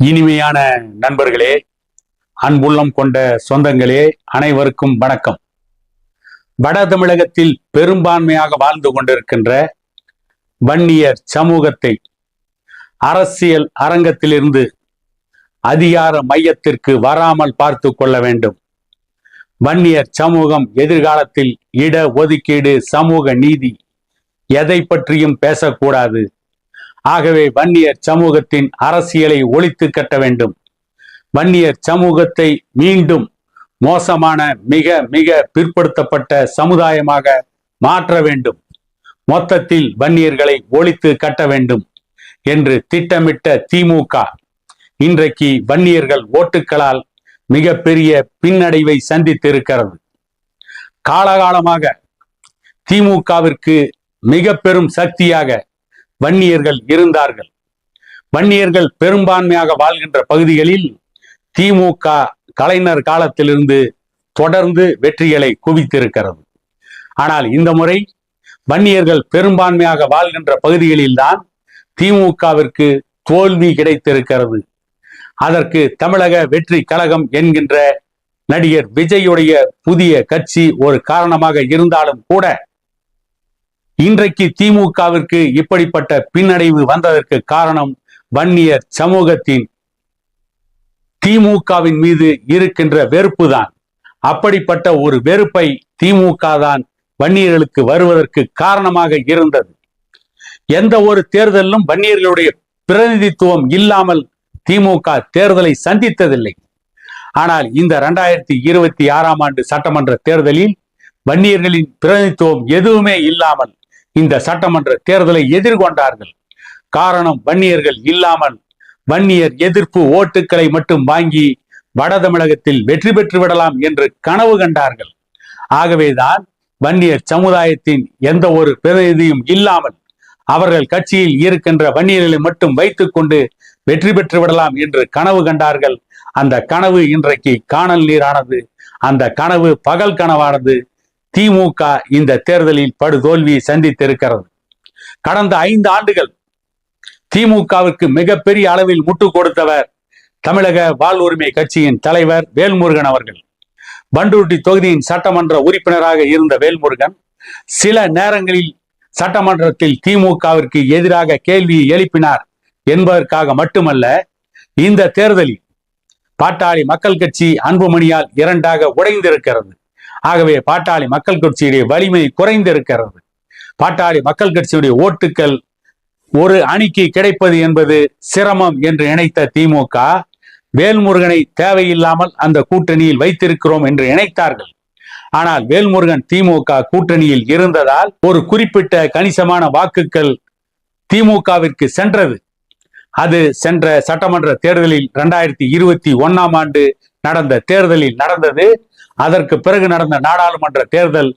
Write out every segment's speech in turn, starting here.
இனிமையான நண்பர்களே, அன்புள்ளம் கொண்ட சொந்தங்களே, அனைவருக்கும் வணக்கம். வட தமிழகத்தில் பெரும்பான்மையாக வாழ்ந்து கொண்டிருக்கின்ற வன்னியர் சமூகத்தை அரசியல் அரங்கத்திலிருந்து அதிகார மையத்திற்கு வராமல் பார்த்து கொள்ள வேண்டும். வன்னியர் சமூகம் எதிர்காலத்தில் இட ஒதுக்கீடு, சமூக நீதி எதை பற்றியும் பேசக்கூடாது. ஆகவே வன்னியர் சமூகத்தின் அரசியலை ஒழித்து கட்ட வேண்டும். வன்னியர் சமூகத்தை மீண்டும் மோசமான மிக மிக பிற்படுத்தப்பட்ட சமுதாயமாக மாற்ற வேண்டும். மொத்தத்தில் வன்னியர்களை ஒழித்து கட்ட வேண்டும் என்று திட்டமிட்ட திமுக இன்றைக்கு வன்னியர்கள் ஓட்டுக்களால் மிகப்பெரிய பின்னடைவை சந்தித்திருக்கிறது. காலகாலமாக திமுகவிற்கு மிக பெரும் சக்தியாக வன்னியர்கள் இருந்தார்கள். வன்னியர்கள் பெரும்பான்மையாக வாழ்கின்ற பகுதிகளில் திமுக கலைஞர் காலத்திலிருந்து தொடர்ந்து வெற்றிகளை குவித்திருக்கிறது. ஆனால் இந்த முறை வன்னியர்கள் பெரும்பான்மையாக வாழ்கின்ற பகுதிகளில்தான் திமுகவிற்கு தோல்வி கிடைத்திருக்கிறது. அதற்கு தமிழக வெற்றி கழகம் என்கின்ற நடிகர் விஜயுடைய புதிய கட்சி ஒரு காரணமாக இருந்தாலும் கூட இன்றைக்கு திமுகவிற்கு இப்படிப்பட்ட பின்னடைவு வந்ததற்கு காரணம் வன்னியர் சமூகத்தின் திமுகவின் மீது இருக்கின்ற வெறுப்பு தான். அப்படிப்பட்ட ஒரு வெறுப்பை திமுக தான் வன்னியர்களுக்கு வருவதற்கு காரணமாக இருந்தது. எந்த ஒரு தேர்தலிலும் வன்னியர்களுடைய பிரதிநிதித்துவம் இல்லாமல் திமுக தேர்தலை சந்தித்ததில்லை. ஆனால் இந்த 2026ஆம் ஆண்டு சட்டமன்ற தேர்தலில் வன்னியர்களின் பிரதிநிதித்துவம் எதுவுமே இல்லாமல் இந்த சட்டமன்ற தேர்தலை எதிர்கொண்டார்கள். காரணம், வன்னியர்கள் இல்லாமல் வன்னியர் எதிர்ப்பு ஓட்டுக்களை மட்டும் வாங்கி வட தமிழகத்தில் வெற்றி பெற்று விடலாம் என்று கனவு கண்டார்கள். ஆகவேதான் வன்னியர் சமுதாயத்தின் எந்த ஒரு பிரதிநிதியும் இல்லாமல் அவர்கள் கட்சியில் இருக்கின்ற வன்னியர்களை மட்டும் வைத்துக் கொண்டு வெற்றி பெற்று விடலாம் என்று கனவு கண்டார்கள். அந்த கனவு இன்றைக்கு காணல் நீரானது. அந்த கனவு பகல் கனவானது. திமுக இந்த தேர்தலில் படுதோல்வியை சந்தித்திருக்கிறது. கடந்த 5 ஆண்டுகள் திமுகவிற்கு மிகப்பெரிய அளவில் முட்டு கொடுத்தவர் தமிழக வாழ்வுரிமை கட்சியின் தலைவர் வேல்முருகன் அவர்கள். பண்ருட்டி தொகுதியின் சட்டமன்ற உறுப்பினராக இருந்த வேல்முருகன் சில நேரங்களில் சட்டமன்றத்தில் திமுகவிற்கு எதிராக கேள்வியை எழுப்பினார் என்பதற்காக மட்டுமல்ல, இந்த தேர்தலில் பாட்டாளி மக்கள் கட்சி அன்புமணியால் 2ஆக உடைந்திருக்கிறது. ஆகவே பாட்டாளி மக்கள் கட்சியுடைய வலிமை குறைந்திருக்கிறது. பாட்டாளி மக்கள் கட்சியுடைய ஓட்டுக்கள் ஒரு அணிக்கு கிடைப்பது என்பது சிரமம் என்று நினைத்த திமுக வேல்முருகனை தேவையில்லாமல் அந்த கூட்டணியில் வைத்திருக்கிறோம் என்று நினைத்தார்கள். ஆனால் வேல்முருகன் திமுக கூட்டணியில் இருந்ததால் ஒரு குறிப்பிட்ட கணிசமான வாக்குகள் திமுகவிற்கு சென்றது. அது சென்ற சட்டமன்ற தேர்தலில் 2021ஆம் ஆண்டு நடந்த தேர்தலில் நடந்தது. அதற்கு பிறகு நடந்த நாடாளுமன்ற தேர்தல்,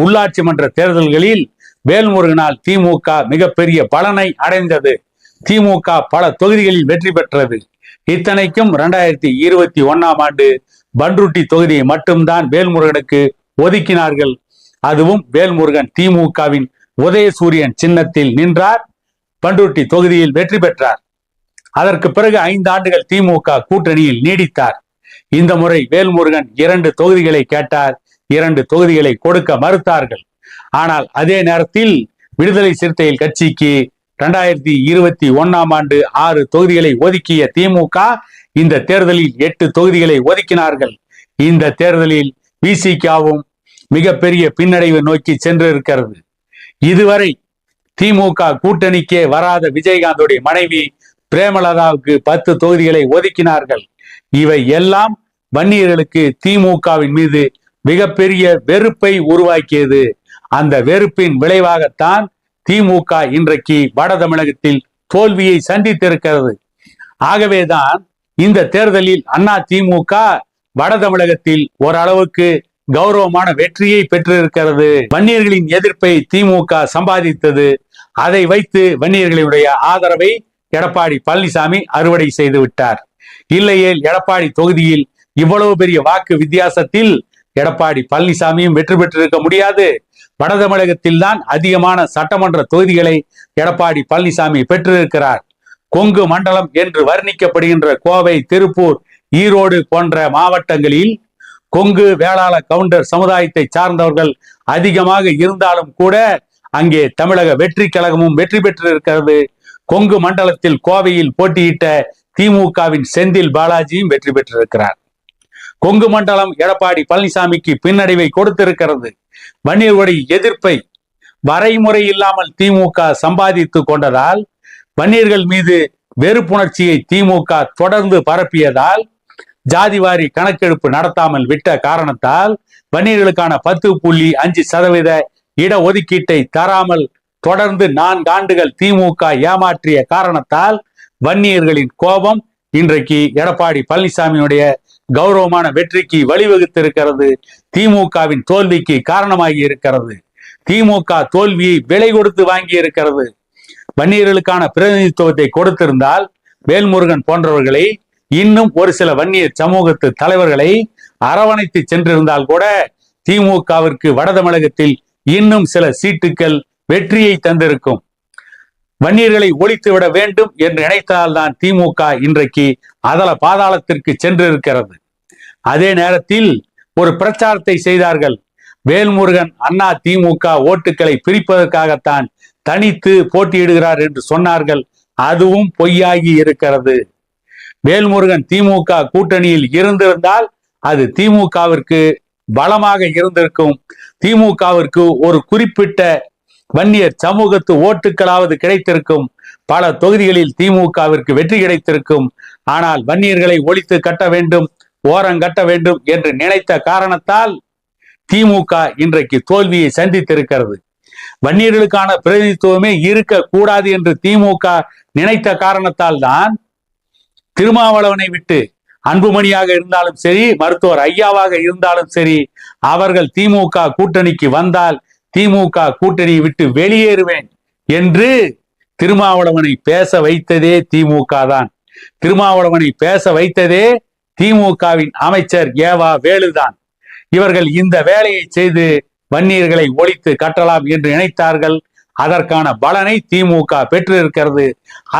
உள்ளாட்சி மன்ற தேர்தல்களில் வேல்முருகனால் திமுக மிகப்பெரிய பலனை அடைந்தது. திமுக பல தொகுதிகளில் வெற்றி பெற்றது. இத்தனைக்கும் 2021ஆம் ஆண்டு பண்ருட்டி தொகுதியை மட்டும்தான் வேல்முருகனுக்கு ஒதுக்கினார்கள். அதுவும் வேல்முருகன் திமுகவின் உதயசூரியன் சின்னத்தில் நின்றார். பண்ருட்டி தொகுதியில் வெற்றி பெற்றார். அதற்கு பிறகு 5 ஆண்டுகள் திமுக கூட்டணியில் நீடித்தார். இந்த முறை வேல்முருகன் 2 தொகுதிகளை கேட்டார். 2 தொகுதிகளை கொடுக்க மறுத்தார்கள். ஆனால் அதே நேரத்தில் விடுதலை சிறுத்தைகள் கட்சிக்கு 2021ஆம் ஆண்டு 6 தொகுதிகளை ஒதுக்கிய திமுக இந்த தேர்தலில் 8 தொகுதிகளை ஒதுக்கினார்கள். இந்த தேர்தலில் விசிகாவும் மிகப்பெரிய பின்னடைவை நோக்கி சென்றிருக்கிறது. இதுவரை திமுக கூட்டணிக்கே வராத விஜயகாந்தோடைய மனைவி பிரேமலதாவுக்கு 10 தொகுதிகளை ஒதுக்கினார்கள். இவை எல்லாம் வன்னியர்களுக்கு திமுகவின் மீது மிகப்பெரிய வெறுப்பை உருவாக்கியது. அந்த வெறுப்பின் விளைவாகத்தான் திமுக இன்றைக்கு வட தமிழகத்தில் தோல்வியை சந்தித்திருக்கிறது. ஆகவேதான் இந்த தேர்தலில் அண்ணா திமுக வட தமிழகத்தில் ஓரளவுக்கு கௌரவமான வெற்றியை பெற்றிருக்கிறது. வன்னியர்களின் எதிர்ப்பை திமுக சம்பாதித்தது. அதை வைத்து வன்னியர்களுடைய ஆதரவை எடப்பாடி பழனிசாமி அறுவடை செய்து விட்டார். இல்லையேல் எடப்பாடி தொகுதியில் இவ்வளவு பெரிய வாக்கு வித்தியாசத்தில் எடப்பாடி பழனிசாமியும் வெற்றி பெற்றிருக்க முடியாது. வட தமிழகத்தில் தான் அதிகமான சட்டமன்ற தொகுதிகளை எடப்பாடி பழனிசாமி பெற்றிருக்கிறார். கொங்கு மண்டலம் என்று வர்ணிக்கப்படுகின்ற கோவை, திருப்பூர், ஈரோடு போன்ற மாவட்டங்களில் கொங்கு வேளாள கவுண்டர் சமுதாயத்தை சார்ந்தவர்கள் அதிகமாக இருந்தாலும் கூட அங்கே தமிழக வெற்றி கழகமும் வெற்றி பெற்றிருக்கிறது. கொங்கு மண்டலத்தில் கோவையில் போட்டியிட்ட திமுகவின் செந்தில் பாலாஜியும் வெற்றி பெற்றிருக்கிறார். கொங்கு மண்டலம் எடப்பாடி பழனிசாமிக்கு பின்னடைவை கொடுத்திருக்கிறது. வன்னியர்களுடைய எதிர்ப்பை வரைமுறை இல்லாமல் திமுக சம்பாதித்து கொண்டதால், வன்னியர்கள் மீது வெறுப்புணர்ச்சியை திமுக தொடர்ந்து பரப்பியதால், ஜாதிவாரி கணக்கெடுப்பு நடத்தாமல் விட்ட காரணத்தால், வன்னியர்களுக்கான 10.5% இடஒதுக்கீட்டை தராமல் தொடர்ந்து 4 ஆண்டுகள் திமுக ஏமாற்றிய காரணத்தால் வன்னியர்களின் கோபம் இன்றைக்கு எடப்பாடி பழனிசாமியுடைய கௌரவமான வெற்றிக்கு வழிவகுத்திருக்கிறது. திமுகவின் தோல்விக்கு காரணமாகி இருக்கிறது. திமுக தோல்வியை விலை கொடுத்து வாங்கி இருக்கிறது. வன்னியர்களுக்கான பிரதிநிதித்துவத்தை கொடுத்திருந்தால் வேல்முருகன் போன்றவர்களை, இன்னும் ஒரு சில வன்னியர் சமூகத்து தலைவர்களை அரவணைத்து சென்றிருந்தால் கூட திமுகவிற்கு வட தமிழகத்தில் இன்னும் சில சீட்டுகள் வெற்றியை தந்திருக்கும். வன்னியர்களை ஒழித்துவிட வேண்டும் என்று நினைத்தால்தான் திமுக இன்றைக்கு அதல பாதாளத்திற்கு சென்றிருக்கிறது. அதே நேரத்தில் ஒரு பிரச்சாரத்தை செய்தார்கள். வேல்முருகன் அண்ணா திமுக ஓட்டுக்களை பிரிப்பதற்காகத்தான் தனித்து போட்டியிடுகிறார் என்று சொன்னார்கள். அதுவும் பொய்யாகி இருக்கிறது. வேல்முருகன் திமுக கூட்டணியில் இருந்திருந்தால் அது திமுகவிற்கு பலமாக இருந்திருக்கும். திமுகவிற்கு ஒரு குறிப்பிட்ட வன்னியர் சமூகத்து ஓட்டுகளாவது கிடைத்திருக்கும். பல தொகுதிகளில் திமுகவிற்கு வெற்றி கிடைத்திருக்கும். ஆனால் வன்னியர்களை ஒழித்து கட்ட வேண்டும், ஓரங்கட்ட வேண்டும் என்று நினைத்த காரணத்தால் திமுக இன்றைக்கு தோல்வியை சந்தித்திருக்கிறது. வன்னியர்களுக்கான பிரதிநிதித்துவமே இருக்கக்கூடாது என்று திமுக நினைத்த காரணத்தால் தான் திருமாவளவனை விட்டு அன்புமணியாக இருந்தாலும் சரி, மருத்துவர் ஐயாவாக இருந்தாலும் சரி, அவர்கள் திமுக கூட்டணிக்கு வந்தால் திமுக கூட்டணியை விட்டு வெளியேறுவேன் என்று திருமாவளவனை பேச வைத்ததே திமுக தான். திருமாவளவனை பேச வைத்ததே திமுகவின் அமைச்சர் ஏவா வேலுதான். இவர்கள் இந்த வேலையை செய்து வன்னியர்களை ஒழித்து கட்டலாம் என்று நினைத்தார்கள். அதற்கான பலனை திமுக பெற்றிருக்கிறது.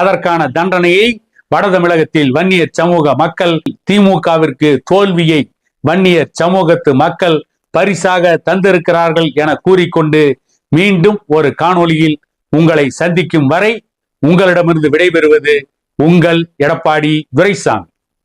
அதற்கான தண்டனையை வட தமிழகத்தில் வன்னியர் சமூக மக்கள், திமுகவிற்கு தோல்வியை வன்னியர் சமூகத்து மக்கள் பரிசாக தந்திருக்கிறார்கள் என கூறிக்கொண்டு மீண்டும் ஒரு காணொளியில் உங்களை சந்திக்கும் வரை உங்களிடமிருந்து விடைபெறுவது உங்கள் எடப்பாடி துரைசாமி.